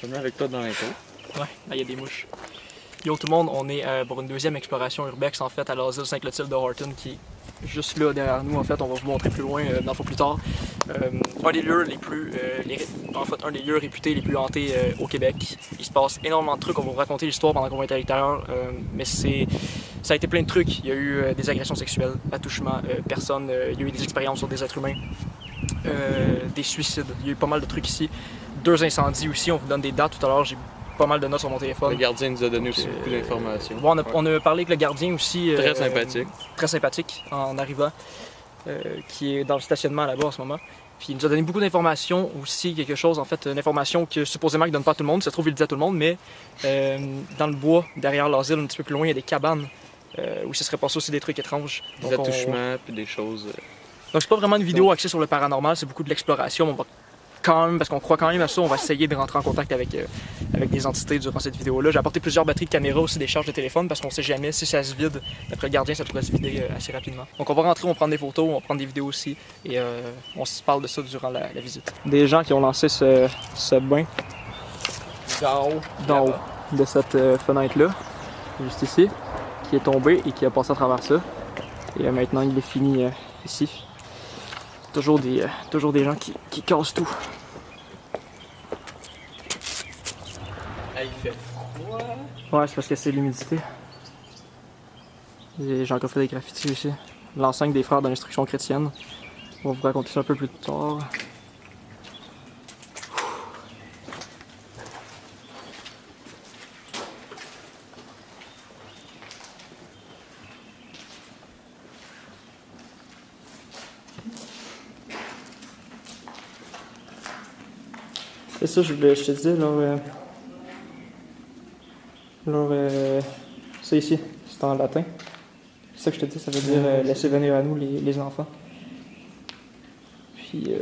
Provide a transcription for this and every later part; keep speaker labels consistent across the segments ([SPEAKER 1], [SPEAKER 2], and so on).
[SPEAKER 1] Seulement avec toi dans l'intro.
[SPEAKER 2] Ouais, là il y a des mouches. Yo tout le monde, on est pour une deuxième exploration urbex en fait à l'asile Saint-Clotilde de Horton qui est juste là derrière nous. En fait, on va vous montrer plus loin dans le fond plus tard. Un des lieux les plus, un des lieux réputés les plus hantés au Québec. Il se passe énormément de trucs. On va vous raconter l'histoire pendant qu'on va être à l'extérieur, mais ça a été plein de trucs. Il y a eu des agressions sexuelles, attouchements, personnes. Il y a eu des expériences sur des êtres humains, des suicides. Il y a eu pas mal de trucs ici. 2 incendies aussi. On vous donne des dates tout à l'heure. J'ai pas mal de notes sur mon téléphone.
[SPEAKER 1] Le gardien nous a donné aussi beaucoup d'informations.
[SPEAKER 2] Bon, on a parlé avec le gardien aussi.
[SPEAKER 1] Très sympathique.
[SPEAKER 2] Très sympathique en arrivant, qui est dans le stationnement là-bas en ce moment. Puis il nous a donné beaucoup d'informations aussi, quelque chose, en fait, une information que supposément il donne pas à tout le monde. Ça se trouve, il le dit à tout le monde, mais dans le bois, derrière l'asile, un petit peu plus loin, il y a des cabanes où il se serait passé aussi des trucs étranges.
[SPEAKER 1] Des attouchements puis des choses.
[SPEAKER 2] Donc c'est pas vraiment une vidéo axée sur le paranormal, c'est beaucoup de l'exploration. On va quand même, parce qu'on croit quand même à ça, on va essayer de rentrer en contact avec des entités durant cette vidéo-là. J'ai apporté plusieurs batteries de caméra, aussi des charges de téléphone, parce qu'on sait jamais si ça se vide. D'après le gardien, ça pourrait se vider assez rapidement. Donc on va rentrer, on va prendre des photos, on va prendre des vidéos aussi, et on se parle de ça durant la visite. Des gens qui ont lancé ce bain d'en haut de cette fenêtre-là, juste ici, qui est tombé et qui a passé à travers ça. Et maintenant, il est fini ici. Toujours des gens qui cassent tout.
[SPEAKER 1] Ah, il fait froid.
[SPEAKER 2] Ouais, c'est parce que c'est l'humidité. J'ai encore fait des graffitis aussi. L'enceinte des frères de l'instruction chrétienne. On va vous raconter ça un peu plus tard. C'est ça, je te disais, c'est ici, c'est en latin. C'est ça que je te dis, ça veut dire laissez venir à nous les enfants. Puis,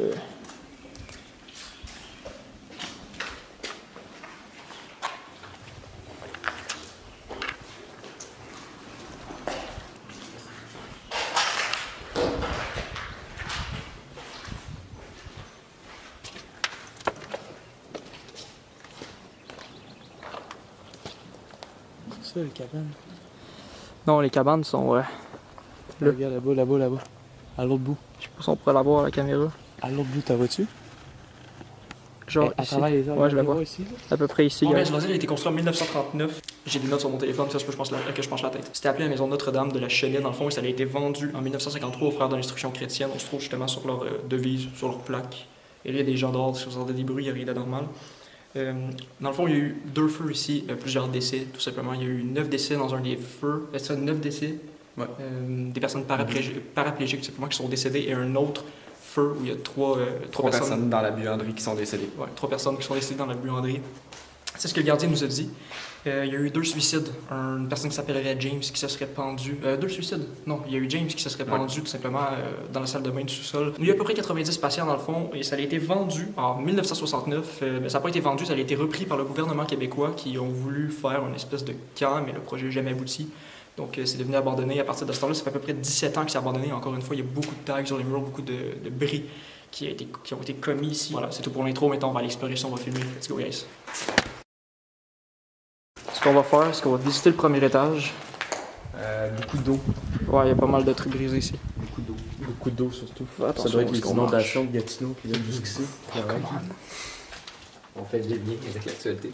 [SPEAKER 1] C'est ça, les cabanes.
[SPEAKER 2] non, les cabanes sont là.
[SPEAKER 1] Regarde là-bas. À l'autre bout.
[SPEAKER 2] Je sais pas si on pourrait la voir à la caméra.
[SPEAKER 1] À l'autre bout, t'as vois-tu?
[SPEAKER 2] Genre
[SPEAKER 1] à
[SPEAKER 2] ici.
[SPEAKER 1] travers les arbres,
[SPEAKER 2] Ouais, je la vois.
[SPEAKER 1] Ici,
[SPEAKER 2] À peu près ici.
[SPEAKER 3] L'asile a été construit en 1939. J'ai des notes sur mon téléphone, ça se peut que je penche la tête. C'était appelé la maison Notre-Dame de la Chênaie, dans le fond, et ça a été vendu en 1953 aux frères de l'instruction chrétienne. On se trouve justement sur leur devise, sur leur plaque. Et là, il y a des gens dehors, si vous entendez des bruits, il n'y a rien d'anormal. Dans le fond, il y a eu 2 feux ici, plusieurs décès, tout simplement. Il y a eu 9 décès dans un des feux. C'est 9 décès.
[SPEAKER 1] Ouais.
[SPEAKER 3] Des personnes paraplégiques, tout simplement, qui sont décédées, et un autre feu où il y a 3
[SPEAKER 4] personnes dans la buanderie qui sont décédées.
[SPEAKER 3] Ouais, 3 personnes qui sont décédées dans la buanderie. C'est ce que le gardien nous a dit. Il y a eu 2 suicides. Une personne qui s'appellerait James qui se serait pendu. 2 suicides? Non, il y a eu James qui se serait pendu tout simplement dans la salle de bain du sous-sol. Il y a à peu près 90 patients dans le fond et ça a été vendu en 1969. Ça n'a pas été vendu, ça a été repris par le gouvernement québécois qui ont voulu faire une espèce de camp, mais le projet n'a jamais abouti. Donc c'est devenu abandonné. À partir de ce temps-là, ça fait à peu près 17 ans que c'est abandonné. Encore une fois, il y a beaucoup de tags sur les murs, beaucoup de bris qui ont été commis ici. Voilà, c'est tout pour l'intro. Maintenant, on va aller explorer ça, on va filmer. Let's go, guys. Ce qu'on va faire, c'est qu'on va visiter le premier étage.
[SPEAKER 4] Beaucoup d'eau.
[SPEAKER 3] Ouais, il y a pas mal de trucs brisés ici.
[SPEAKER 4] Beaucoup d'eau. Beaucoup d'eau surtout.
[SPEAKER 3] Attention,
[SPEAKER 4] Ça doit être les
[SPEAKER 3] parce qu'on
[SPEAKER 4] inondations de Gatineau qui viennent jusqu'ici.
[SPEAKER 5] On fait des liens avec l'actualité.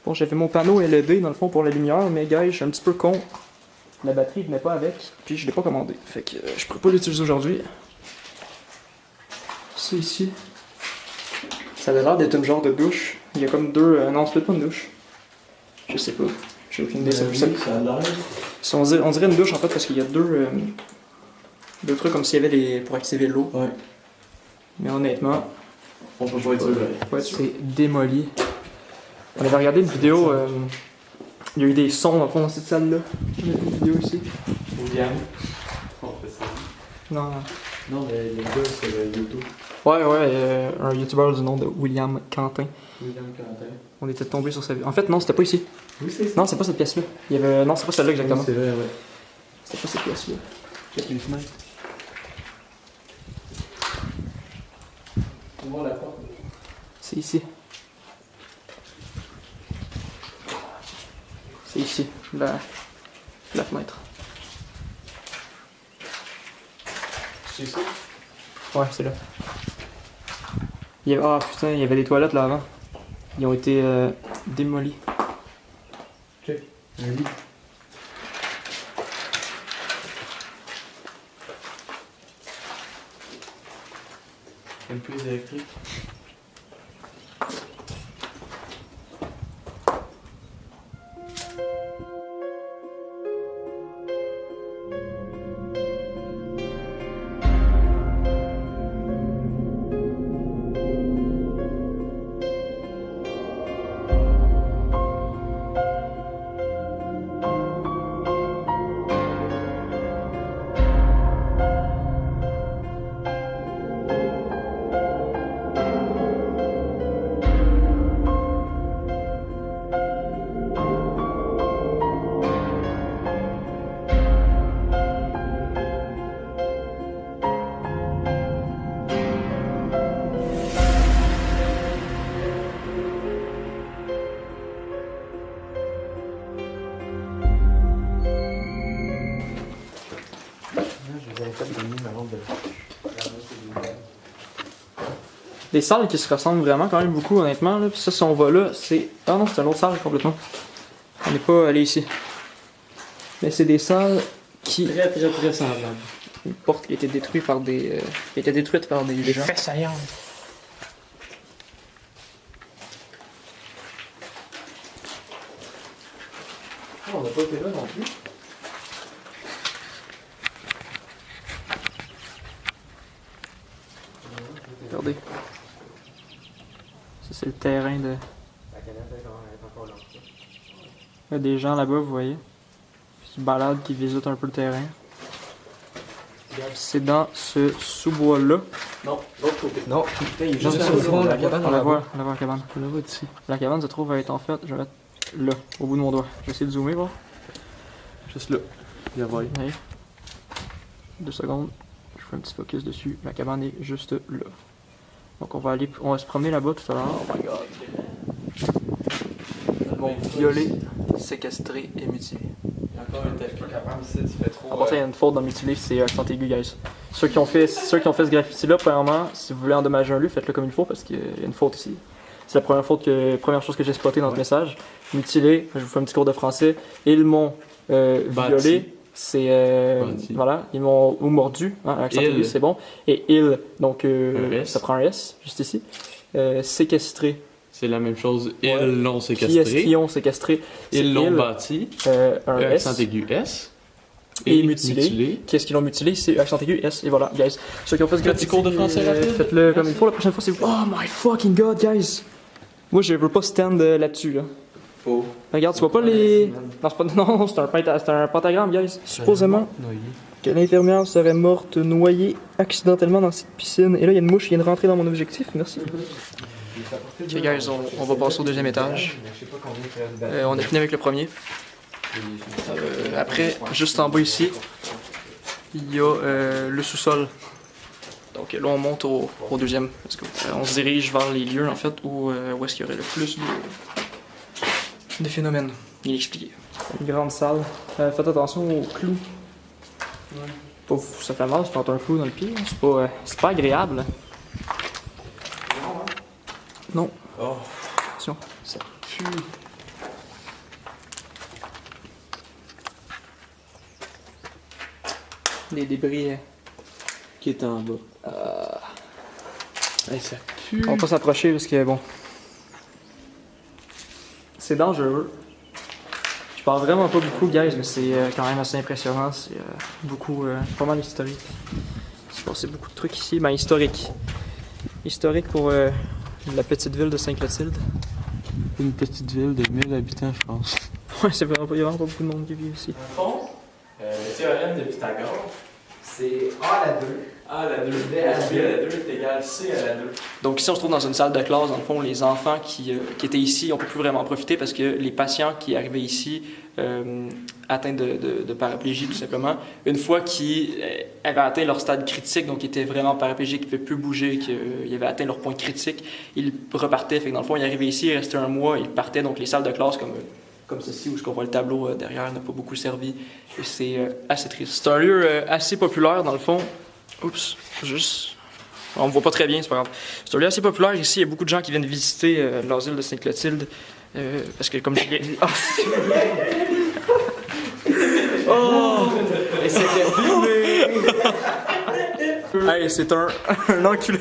[SPEAKER 3] Bon, j'avais mon panneau LED dans le fond pour la lumière, mais gars, je suis un petit peu con. La batterie venait pas avec, puis je l'ai pas commandé. Fait que je pourrais pas l'utiliser aujourd'hui. C'est ici. Ça avait l'air d'être une genre de douche. Il y a comme 2. Non, c'est pas une douche. Je sais pas. J'ai aucune idée. On dirait une douche en fait parce qu'il y a 2 trucs comme s'il y avait pour activer l'eau.
[SPEAKER 4] Ouais.
[SPEAKER 3] Mais honnêtement,
[SPEAKER 4] On peut pas être sûr.
[SPEAKER 3] c'est démoli. On avait regardé une vidéo, il y a eu des sons dans le fond dans cette salle-là. Il y a une vidéo ici.
[SPEAKER 4] William. On fait ça.
[SPEAKER 3] Non.
[SPEAKER 4] Non, mais les gars, c'est le YouTube.
[SPEAKER 3] Ouais, un YouTuber du nom de William Quentin.
[SPEAKER 4] William Quentin.
[SPEAKER 3] On était tombé sur sa vie. En fait, non, c'était pas ici.
[SPEAKER 4] Oui, c'est ça.
[SPEAKER 3] Non, c'est pas cette pièce-là. Il y avait... Non, c'est pas celle-là exactement.
[SPEAKER 4] Oui, c'est vrai, ouais.
[SPEAKER 3] C'était pas cette pièce-là.
[SPEAKER 4] Check les fenêtres.
[SPEAKER 1] Ouvre la porte.
[SPEAKER 2] C'est ici. C'est ici, la fenêtre.
[SPEAKER 1] C'est ça?
[SPEAKER 2] Ouais, c'est là. Ah putain, il y avait des toilettes là avant. Ils ont été démolis.
[SPEAKER 1] Check. Un lit. Une prise électrique.
[SPEAKER 2] Des salles qui se ressemblent vraiment quand même beaucoup, honnêtement. Là. Puis ça, si on va là, c'est. Ah non, c'est une autre salle complètement. On n'est pas allé ici. Mais c'est des salles qui.
[SPEAKER 1] Très semblable.
[SPEAKER 2] Une porte qui a été détruite par des. Qui a été détruite par des gens.
[SPEAKER 1] fesses ailleurs.
[SPEAKER 4] On n'a pas été là non plus.
[SPEAKER 2] Regardez. Ça, c'est le terrain de. Il y a des gens là-bas, vous voyez. Qui se baladent, qui visitent un peu le terrain. C'est dans ce sous-bois-là.
[SPEAKER 4] Non, l'autre côté.
[SPEAKER 5] Non,
[SPEAKER 1] Putain, il est
[SPEAKER 2] Juste
[SPEAKER 1] juste
[SPEAKER 2] là,
[SPEAKER 1] là.
[SPEAKER 2] la cabane, on la voit la cabane.
[SPEAKER 1] On la voit d'ici.
[SPEAKER 2] La cabane se trouve à être en fait, je vais mettre là, au bout de mon doigt. Je vais essayer de zoomer, voir.
[SPEAKER 1] Juste là. Viens voir.
[SPEAKER 2] Ouais. 2 secondes. Je fais un petit focus dessus. La cabane est juste là. Donc on va se promener là-bas tout à l'heure. Oh my god. Bon, violé, séquestré et mutilé.
[SPEAKER 4] Encore un tapis. Ici, tu fais trop.
[SPEAKER 2] En passant, il y a une faute dans mutilé, c'est accent aigu, guys. Ceux qui ont fait ce graffiti-là, premièrement, si vous voulez endommager un lieu, faites-le comme il faut parce qu'il y a une faute ici. C'est la première chose que j'ai spoté dans le message. Mutilé, je vous fais un petit cours de français. Ils m'ont violé, c'est
[SPEAKER 1] Bâti.
[SPEAKER 2] voilà, ils m'ont ou mordu, hein, accent aigu, c'est bon. Et ils, donc
[SPEAKER 1] S.
[SPEAKER 2] ça prend un S juste ici. Séquestré.
[SPEAKER 1] C'est la même chose. Ils
[SPEAKER 2] Ouais.
[SPEAKER 1] l'ont
[SPEAKER 2] Qui est-ce
[SPEAKER 1] séquestré.
[SPEAKER 2] qui ont séquestré? C'est
[SPEAKER 1] Ils l'ont
[SPEAKER 2] ils,
[SPEAKER 1] bâti.
[SPEAKER 2] un S.
[SPEAKER 1] Accent aigu S.
[SPEAKER 2] Et mutilé. Qu'est-ce qu'ils l'ont mutilé? C'est accent aigu S. Et voilà, guys. Ceux qui ont fait ce
[SPEAKER 1] Petit cours de français rapide.
[SPEAKER 2] faites-le comme il faut. La prochaine fois, c'est vous. Oh my fucking god, guys! Moi, je veux pas stand là-dessus, là.
[SPEAKER 5] faux.
[SPEAKER 2] Regarde, tu vois pas les. Non, c'est pas. Non, c'est un pentagramme, guys. Supposément que l'infirmière serait morte noyée accidentellement dans cette piscine. Et là, il y a une mouche qui vient de rentrer dans mon objectif. Merci. Ok, guys, on va passer au deuxième étage. On a fini avec le premier. Après, juste en bas ici, il y a le sous-sol. Donc là, on monte au deuxième. Let's go. On se dirige vers les lieux, en fait, où est-ce qu'il y aurait le plus de phénomènes inexpliqués. Une grande salle. Faites attention aux clous. Pas fou, ça fait mal, se prendre un clou dans le pied. C'est pas agréable. Non.
[SPEAKER 4] Oh.
[SPEAKER 2] Attention, ça pue. Des débris.
[SPEAKER 1] Qui est en bas. Ça pue.
[SPEAKER 2] On va pas s'approcher parce que bon. C'est dangereux. Je parle vraiment pas beaucoup, guys, mais c'est quand même assez impressionnant. C'est beaucoup. Pas mal historique. Il s'est passé beaucoup de trucs ici. Ben, historique. Historique pour la petite ville de Sainte-Clotilde.
[SPEAKER 1] Une petite ville de 1000 habitants, je pense.
[SPEAKER 2] Ouais, c'est vraiment pas, il y a vraiment pas beaucoup de monde qui vit ici.
[SPEAKER 4] Au fond, le théorème de Pythagore, c'est A à la 2, Ah, la 2. B à la 2 est égal C à la 2.
[SPEAKER 3] Donc ici, on se trouve dans une salle de classe. Dans le fond, les enfants qui étaient ici, on ne peut plus vraiment profiter parce que les patients qui arrivaient ici atteints de paraplégie, tout simplement, une fois qu'ils avaient atteint leur stade critique, donc ils étaient vraiment paraplégiques, qu'ils ne pouvaient plus bouger, qu'ils avaient atteint leur point critique, ils repartaient. Fait que dans le fond, ils arrivaient ici, ils restaient un mois, ils partaient. Donc les salles de classe comme ceci, où on voit le tableau derrière, n'a pas beaucoup servi. Et c'est assez triste. C'est un lieu assez populaire, dans le fond. Oups, juste... On me voit pas très bien, c'est pas grave. C'est un lieu assez populaire ici. Il y a beaucoup de gens qui viennent visiter l'asile de Sainte-Clotilde. Parce que comme je l'ai... Oh!
[SPEAKER 4] Et c'était filmé!
[SPEAKER 3] Hey, c'est un enculé!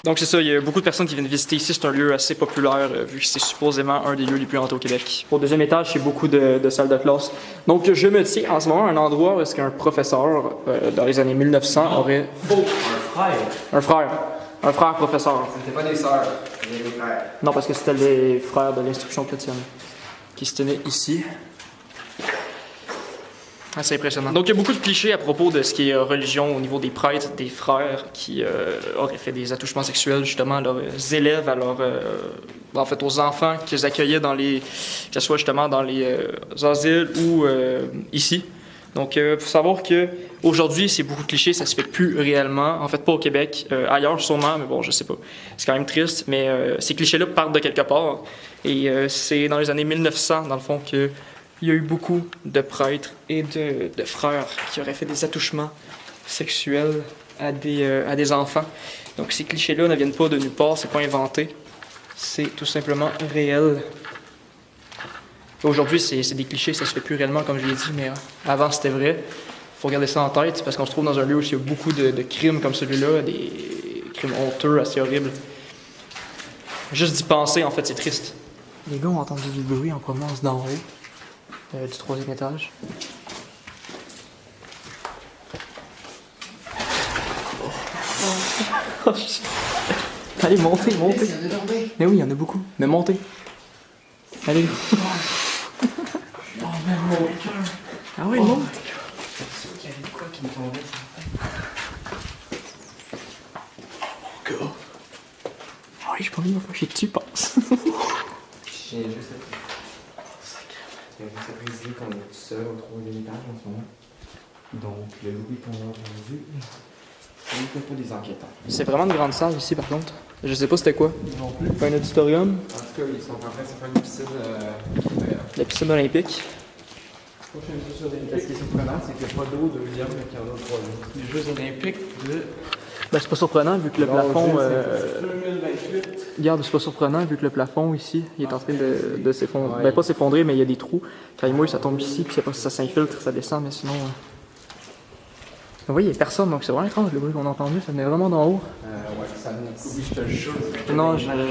[SPEAKER 3] Donc c'est ça, il y a beaucoup de personnes qui viennent visiter ici. C'est un lieu assez populaire, vu que c'est supposément un des lieux les plus hantés au Québec. Au deuxième étage, c'est beaucoup de salles de classe. Donc je me tiens en ce moment à un endroit où est-ce qu'un professeur, dans les années 1900, aurait...
[SPEAKER 4] Oh, un frère!
[SPEAKER 3] Un frère. Un frère professeur.
[SPEAKER 4] C'était pas des sœurs, c'était des frères.
[SPEAKER 3] Non, parce que c'était les frères de l'instruction chrétienne qui se tenaient ici. Assez impressionnant. Donc, il y a beaucoup de clichés à propos de ce qui est religion au niveau des prêtres, des frères qui auraient fait des attouchements sexuels justement à leurs élèves, à en fait, aux enfants qu'ils accueillaient dans que ce soit justement dans les asiles ou ici. Donc, il faut savoir qu'aujourd'hui, c'est beaucoup de clichés, ça se fait plus réellement. En fait, pas au Québec, ailleurs sûrement, mais bon, je sais pas. C'est quand même triste, mais ces clichés-là partent de quelque part. Et c'est dans les années 1900, dans le fond, que il y a eu beaucoup de prêtres et de frères qui auraient fait des attouchements sexuels à des enfants. Donc ces clichés-là ne viennent pas de nulle part, c'est pas inventé. C'est tout simplement réel. Aujourd'hui, c'est des clichés, ça se fait plus réellement, comme je l'ai dit, mais avant c'était vrai. Faut garder ça en tête, parce qu'on se trouve dans un lieu où il y a beaucoup de crimes comme celui-là, des crimes honteux, assez horribles. Juste d'y penser, en fait, c'est triste. Les gars ont entendu du bruit en provenance d'en haut. Du troisième étage. Oh, allez, montez. Mais oui, il y en a beaucoup. Mais montez. Allez.
[SPEAKER 4] Oh, même mon cœur!
[SPEAKER 3] Ah oui, monte.
[SPEAKER 4] C'est sûr qu'il y avait de quoi qui me tombait.
[SPEAKER 3] Oh, gars. Ah oui, j'ai pas envie de me faire chier dessus, pense.
[SPEAKER 4] J'ai juste réalisé qu'on est tout seul au troisième étage en ce moment. Donc, le bruit qu'on a entendu, ce n'était pas des enquêteurs.
[SPEAKER 3] C'est vraiment une grande salle ici, par contre. Je sais pas c'était quoi.
[SPEAKER 4] Non plus.
[SPEAKER 3] Un auditorium.
[SPEAKER 4] En tout cas, ils sont en train de se faire une piscine.
[SPEAKER 3] La piscine olympique.
[SPEAKER 4] Ce qui est surprenant, c'est qu'il n'y a pas d'eau au deuxième, mais qu'il y en a au troisième. Les Jeux olympiques de...
[SPEAKER 3] Ben, c'est pas surprenant vu que le plafond.
[SPEAKER 4] 2028.
[SPEAKER 3] Regarde, c'est pas surprenant vu que le plafond ici, il est en train de s'effondrer.
[SPEAKER 4] Ouais.
[SPEAKER 3] Ben, pas s'effondrer, mais il y a des trous. Quand il mouille, ça tombe ici, puis c'est pas si ça s'infiltre, ça descend, mais sinon. Vous voyez, il n'y a personne, donc c'est vraiment étrange le bruit qu'on a entendu, ça venait vraiment d'en haut.
[SPEAKER 4] Ouais, ça venait de couper, je te le jure.
[SPEAKER 3] Non,
[SPEAKER 4] j'ai entendu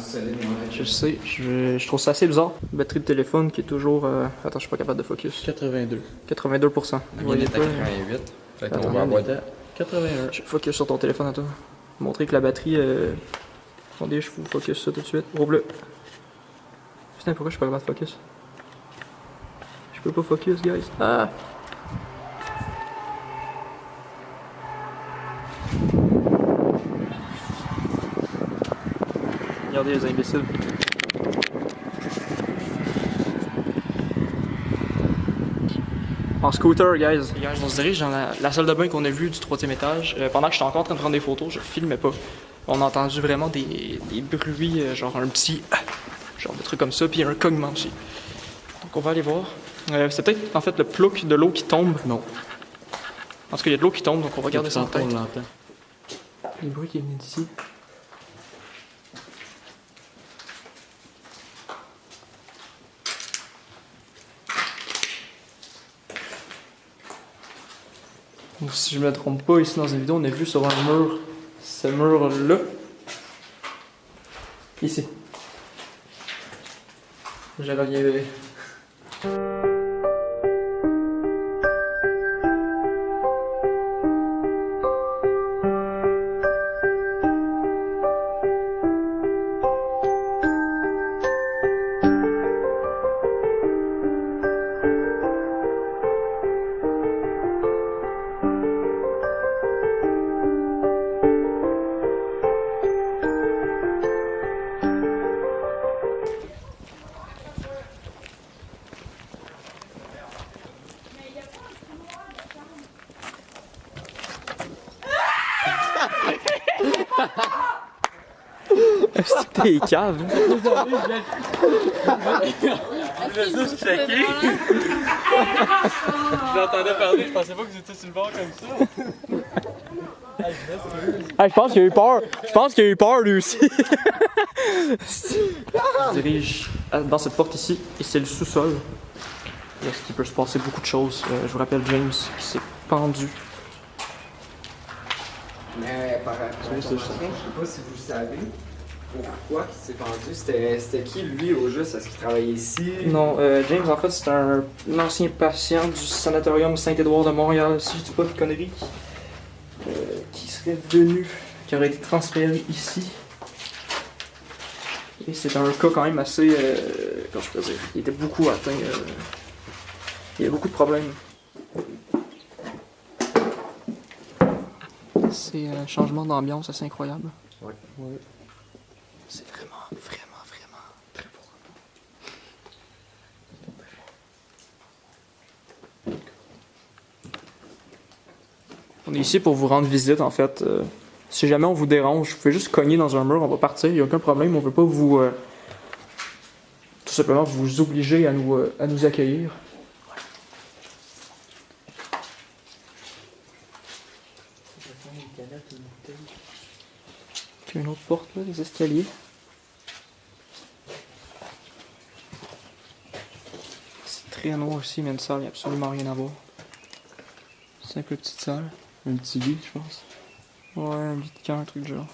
[SPEAKER 4] sonner des mauvais.
[SPEAKER 3] je sais, je trouve ça assez bizarre. Batterie de téléphone qui est toujours. Attends, je suis pas capable de focus.
[SPEAKER 1] 82.
[SPEAKER 3] 82%. Vous voyez pas?
[SPEAKER 4] 88. Fait
[SPEAKER 3] Attends,
[SPEAKER 4] qu'on va avoir...
[SPEAKER 1] 81.
[SPEAKER 3] Je focus sur ton téléphone à toi. Montrer que la batterie. Attendez, je vous focus ça tout de suite. Ouvre-le. Putain, pourquoi je suis pas capable de focus? Je peux pas focus, guys. Ah! Regardez les imbéciles. En scooter, guys. On se dirige dans la salle de bain qu'on a vue du troisième étage. Pendant que j'étais encore en train de prendre des photos, je filmais pas. On a entendu vraiment des bruits, genre un petit genre de truc comme ça, puis un cognement aussi. Donc on va aller voir. C'est peut-être en fait le plouc de l'eau qui tombe.
[SPEAKER 1] Non.
[SPEAKER 3] En tout cas, il y a de l'eau qui tombe, donc on va garder ça en tête.
[SPEAKER 1] On l'entend.
[SPEAKER 3] Les bruits qui viennent d'ici. Donc, si je me trompe pas, ici dans une vidéo, on a vu sur un mur, ce mur-là. Ici. J'avais rien vu.
[SPEAKER 2] Est-ce que t'es cave?
[SPEAKER 1] J'entendais parler, je pensais pas que vous étiez sur le bord comme ça.
[SPEAKER 2] Je pense qu'il a eu peur. Je pense qu'il a eu peur lui aussi. Je dirige dans cette porte ici et c'est le sous-sol. Est-ce qu'il peut se passer beaucoup de choses? Je vous rappelle James qui s'est pendu.
[SPEAKER 5] Mais par information, je sais pas si vous savez pourquoi il s'est pendu. C'était qui lui au juste? Est-ce qu'il travaillait ici?
[SPEAKER 2] Non, James en fait c'est un ancien patient du sanatorium Saint-Édouard de Montréal, si je dis pas de conneries, qui serait venu, qui aurait été transféré ici. Et c'est un cas quand même assez, comment je peux dire, il était beaucoup atteint, il y a beaucoup de problèmes. C'est un changement d'ambiance assez incroyable.
[SPEAKER 5] Ouais.
[SPEAKER 2] C'est vraiment très beau. On est ici pour vous rendre visite en fait. Si jamais on vous dérange, vous pouvez juste cogner dans un mur, on va partir, il n'y a aucun problème. On ne veut pas vous. Tout simplement vous obliger à nous accueillir. Puis une autre porte là, les escaliers. C'est très noir aussi, mais une salle, il n'y a absolument rien à voir. Simple petite salle.
[SPEAKER 1] Un petit lit, je pense.
[SPEAKER 2] Ouais, un lit de camp, un truc du genre.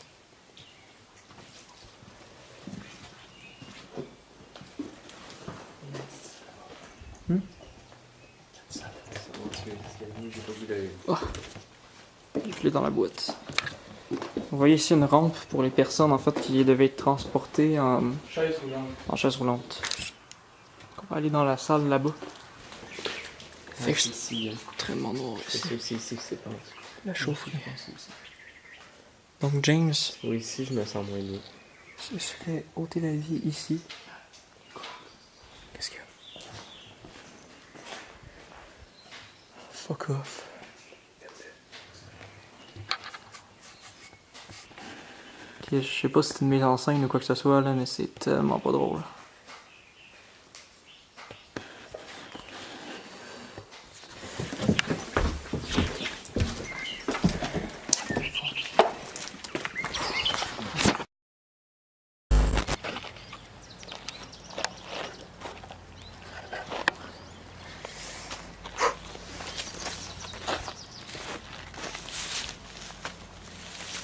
[SPEAKER 2] Je l'ai dans la boîte. Vous voyez ici une rampe pour les personnes en fait qui devaient être transportées en chaise roulante. On va aller dans la salle là-bas. Fait que c'est
[SPEAKER 5] Ici,
[SPEAKER 2] extrêmement noir ici.
[SPEAKER 5] c'est ici que c'est pendu.
[SPEAKER 2] La chaufferie. Donc James
[SPEAKER 5] Oui, ici, je me sens moins mieux.
[SPEAKER 2] se serait ôté la vie ici. Qu'est-ce qu'il y a? Fuck off. Ok, je sais pas si c'est une mise en scène ou quoi que ce soit là, mais c'est tellement pas drôle.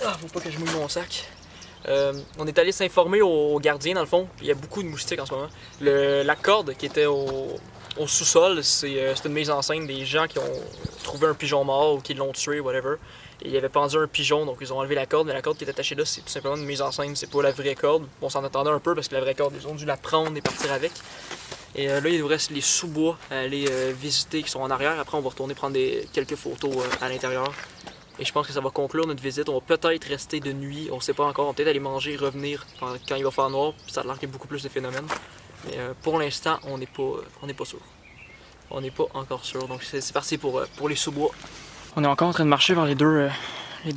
[SPEAKER 2] Ah, faut pas que je mouille mon sac. On est allé s'informer aux gardiens dans le fond. Il y a beaucoup de moustiques en ce moment. La corde qui était au sous-sol, c'est une mise en scène des gens qui ont trouvé un pigeon mort ou qui l'ont tué, whatever. Et il y avait pendu un pigeon, donc ils ont enlevé la corde, mais la corde qui est attachée là, c'est tout simplement une mise en scène, c'est pas la vraie corde. On s'en attendait un peu parce que la vraie corde, ils ont dû la prendre et partir avec. Et là, il nous reste les sous-bois à aller visiter qui sont en arrière. Après, on va retourner prendre quelques photos à l'intérieur. Et je pense que ça va conclure notre visite. On va peut-être rester de nuit, on sait pas encore. On va peut-être aller manger et revenir quand il va faire noir. Puis ça a l'air qu'il y a beaucoup plus de phénomènes. Mais pour l'instant, on n'est pas sûr. On n'est pas encore sûr. Donc c'est parti pour les sous-bois. On est encore en train de marcher vers les deux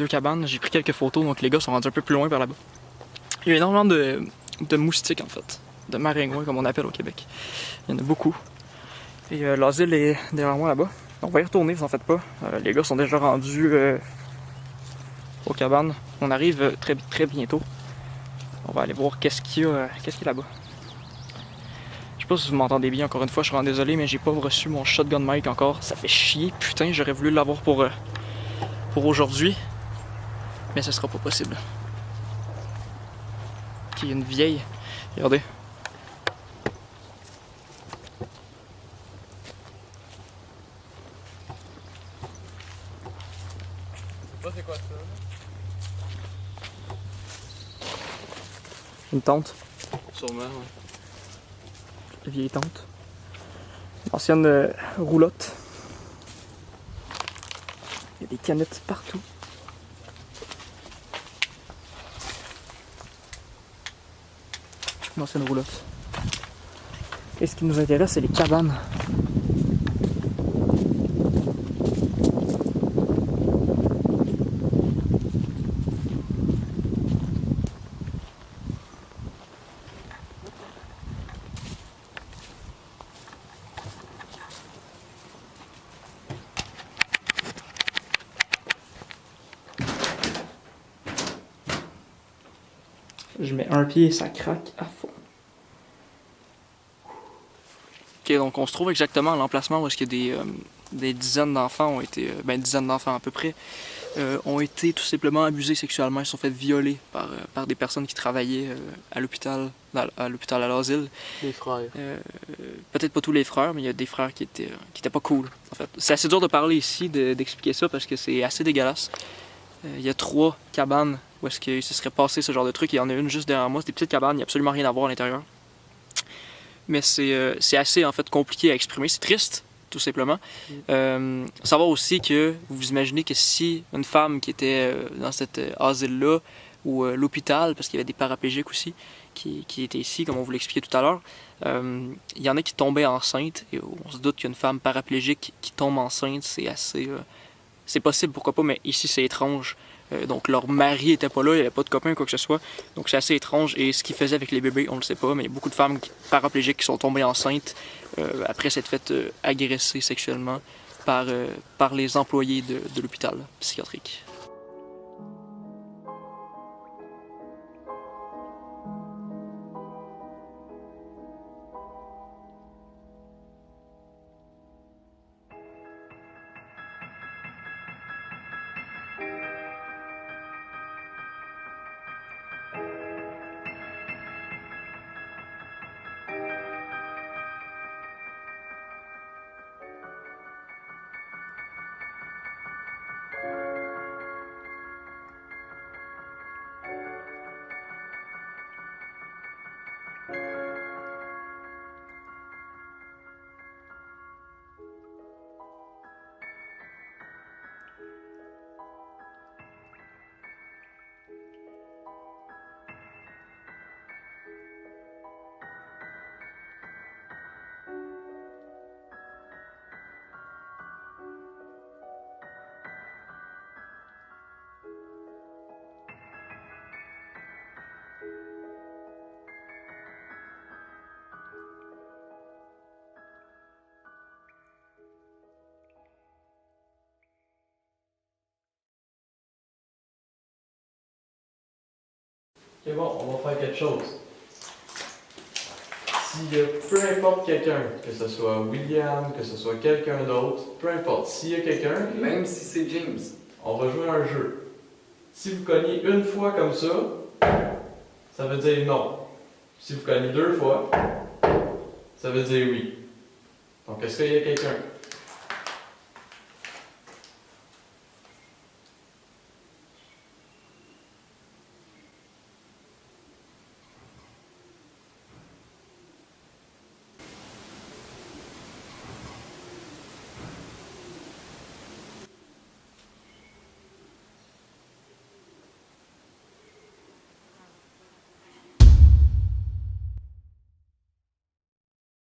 [SPEAKER 2] cabanes. J'ai pris quelques photos, donc les gars sont rendus un peu plus loin vers là-bas. Il y a énormément de moustiques en fait. De maringouins comme on appelle au Québec. Il y en a beaucoup. Et l'asile est derrière moi là-bas. On va y retourner, vous en faites pas. Les gars sont déjà rendus aux cabanes. On arrive très, très bientôt. On va aller voir qu'est-ce qu'il y a là-bas. Je sais pas si vous m'entendez bien, encore une fois, je suis vraiment désolé, mais j'ai pas reçu mon shotgun mic encore. Ça fait chier, putain, j'aurais voulu l'avoir pour aujourd'hui. Mais ce sera pas possible. Ok, il y a une vieille. Regardez.
[SPEAKER 1] C'est quoi ça?
[SPEAKER 2] Une tente.
[SPEAKER 1] Sûrement, ouais.
[SPEAKER 2] Une vieille tente. Une ancienne roulotte. Il y a des canettes partout. Une ancienne roulotte. Et ce qui nous intéresse, c'est les cabanes.
[SPEAKER 3] Je mets un pied et ça craque à fond.
[SPEAKER 2] Ok, donc on se trouve exactement à l'emplacement où est-ce que des dizaines d'enfants ont été, dizaines d'enfants à peu près, ont été tout simplement abusés sexuellement. Ils se sont fait violer par des personnes qui travaillaient à l'hôpital, à l'asile.
[SPEAKER 1] Les frères.
[SPEAKER 2] Peut-être pas tous les frères, mais il y a des frères qui étaient pas cool, en fait. C'est assez dur de parler ici, d'expliquer ça, parce que c'est assez dégueulasse. Il y a 3 cabanes où est-ce que se serait passé ce genre de truc. Il y en a une juste derrière moi, c'est des petites cabanes, il n'y a absolument rien à voir à l'intérieur. Mais c'est assez, en fait, compliqué à exprimer. C'est triste, tout simplement. Savoir aussi que vous imaginez que si une femme qui était dans cet asile-là, ou l'hôpital, parce qu'il y avait des paraplégiques aussi, qui étaient ici, comme on vous l'expliquait tout à l'heure, il y en a qui tombaient enceintes, et on se doute qu'une femme paraplégique qui tombe enceinte, c'est assez... c'est possible, pourquoi pas, mais ici c'est étrange. Donc leur mari était pas là, il n'y avait pas de copain, quoi que ce soit. Donc c'est assez étrange. Et ce qu'ils faisaient avec les bébés, on le sait pas, mais il y a beaucoup de femmes paraplégiques qui sont tombées enceintes après s'être faites agresser sexuellement par les employés de l'hôpital psychiatrique.
[SPEAKER 1] Ok, bon, on va faire quelque chose. S'il y a peu importe quelqu'un, que ce soit William, que ce soit quelqu'un d'autre, peu importe, s'il y a quelqu'un,
[SPEAKER 5] Même si c'est James.
[SPEAKER 1] on va jouer à un jeu. Si vous cognez une fois comme ça veut dire non. Si vous cognez 2 fois, ça veut dire oui. Donc, est-ce qu'il y a quelqu'un?